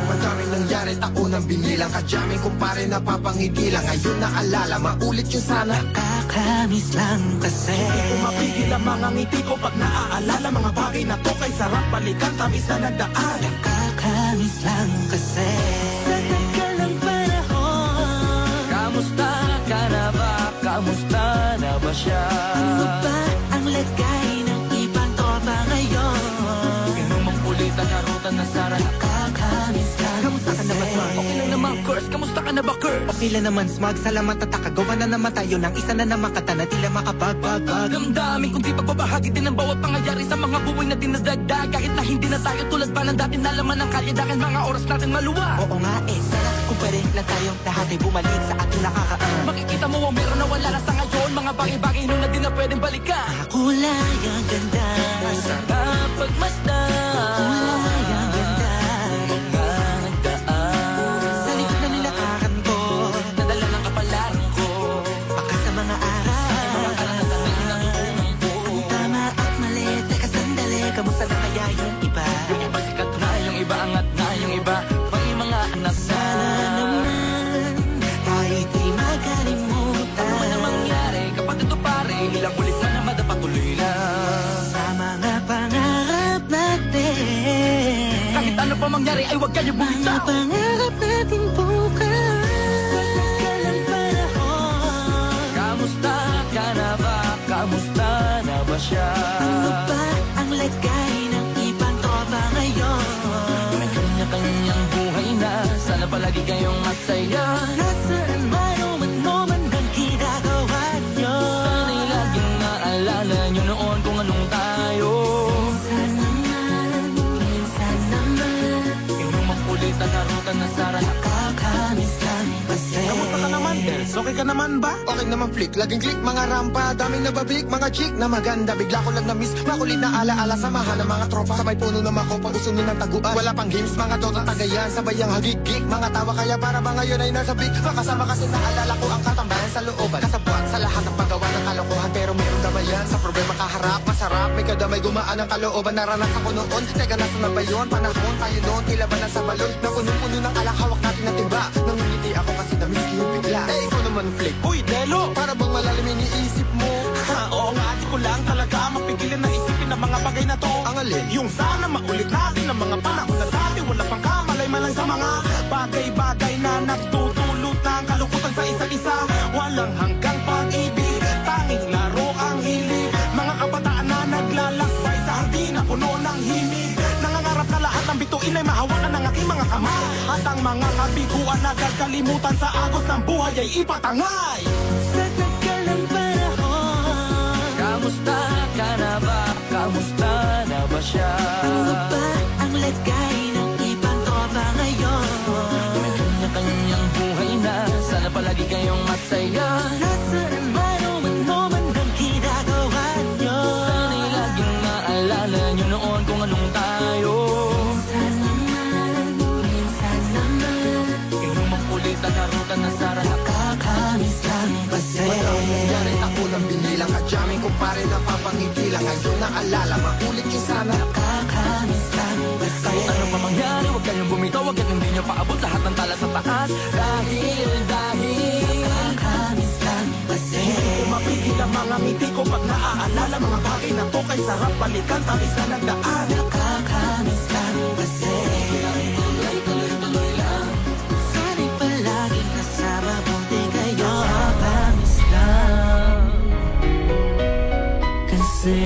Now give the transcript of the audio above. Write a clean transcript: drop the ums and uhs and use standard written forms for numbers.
Madaming nangyari, taunang binilang, kadyaming kumpare napapangiti lang. Ngayon naalala, maulit yung sana. Nakakamiss lang kasi Hindi ko mapigil ang mga ngiti ko pag naaalala. Mga bagay na to kay sarap balikan, tamis na nagdaan. Nakakamiss lang kasi sa tagal ng panahon. Kamusta ka na ba? Kamusta na ba siya? Ano ba ang lagay ng ibang tropa ngayon? Inumang ulit ang harutan na Sara. Nakakamiss lang Kamusta ka na ba, Smart? Okay lang naman, Curse. Kamusta ka na ba, Curse? Okay lang naman, Smug. Salamat at nakagawa na naman tayo ng isa na naman kata na tila makabagbag. Damdamin kundi pagbabahagi din ang bawat pangyayari sa mga buhay na dinadagdag. Kahit na hindi na tayo tulad pa ng dati na laman ng kalye dahil mga oras natin maluwa. Oo nga sana kung pwede lang tayong lahat ay bumalik sa ating nakakaan. Makikita mo ang meron na wala na sa ngayon. Mga bagay-bagay nun na di na pwedeng balikan. kulay ang ganda. Sarap pagmasdan. Kulay ang ganda. Mga nagdaan. Sa likod na nilakaran ko, Nadala ng kapalaran ko. baka sa mga araw. Mga karanasan na inuunang ko. Tama at mali, teka sandali, kamusta na kaya yung iba? Yung iba sikat na, yung iba angat na, yung iba may mga anak na. Sana naman, tayo'y di makalimutan. Ano man ang mangyari, kapag ito pare, ilang ulit man na madapatuloy lang. Sa mga pangarap natin, Kahit ano pa mangyari, ay huwag kayo mga bumitaw. pangarap natin bukas. Sa tagal ng panahon, Kamusta ka na ba? Kamusta na ba siya? ano ba ang lagay ng ibang tropa ngayon? May kanya-kanyang buhay na, sana palagi kayong masaya. Nasaan man o man ang ginagawa nyo? Sana'y laging maalala nyo noon kung anong tayo. Minsan naman, Inumang ulit ang harutan na Sara. nakakamiss lang kasi. Kamusta ka naman, Dels? Okay ka naman ba? Okay naman flick, laging click, mga rampa, daming nababik, mga chick na maganda. Bigla ko lang na-miss, makulit na alaala, samahan ng mga tropa. Sa may puno na makopa, usunin ng taguan. Wala pang games, mga dota tagayan, sabay ang hagigik. Mga tawa kaya para ba ngayon ay nasa big. Makasama kasi naalala ko ang katambayan sa looban. Kasabwat sa lahat ng paggawa ng kalokohan, pero meron damayan. Sa problema kaharap, masarap, may kadamay gumaan ang kalooban. Naranasan ko noon, teka nasa na ba yun? Panahon tayo noon, tila ba nasa balon? Na puno-puno ng alak, hawak natin na tiba. Nangungiti ako kasi na-miss ko yung bigla. Eh, ikaw naman flick. Uy, Delo! Para bang malalim iniisip mo? Ha, oo nga, di ko lang talaga mapigilan na isipin ang mga bagay na to. Ang alin? Yung sana maulit natin ang mga panahon na dati. Wala pang kamalay malang sa mga bagay-bagay na nagtutulot ng kalukutan sa isa't isa. Walang hanggang pag-ibig, tanging laro ang hilig. Mga kabataan na naglalakbay sa hardin na puno ng himig. Nangangarap na lahat ng bituin ay mahawakan ng aking mga kamay. At ang mga kabiguan na gagalimutan sa agos ng buhay ay ipatangay. Sa tagal ng panahon, Kamusta ka na ba? Kamusta na ba siya? ano ba ang lagay ng ibang tropa ngayon? May kanya-kanyang buhay na, sana palagi kayong masaya. Nasaan man o man ang ginagawa nyo? Sana'y laging maalala nyo noon kung anong tayo. Minsan naman, Inumang ulit ang harutan na Sara. nakakamiss lang kasi. Madaming nangyari, taunang binilang, kadyaming kumpare napapangiti lang. Ngayon naalala, maulit yung sana. Nakakamiss lang kasi. Kahit ano pa mangyari, huwag kayong bumitaw. Huwag yan hindi nyo paabot lahat ng tala sa taas. Dahil Nakakamiss lang kasi. Hindi ko mapigil ang mga ngiti ko pag naaalala. Mga bagay na to kay sarap balikan, tamis na nagdaan. Nakakamiss lang kasi. tuloy-tuloy lang. Sana'y palaging kasama, buti kayo. Nakakamiss lang kasi.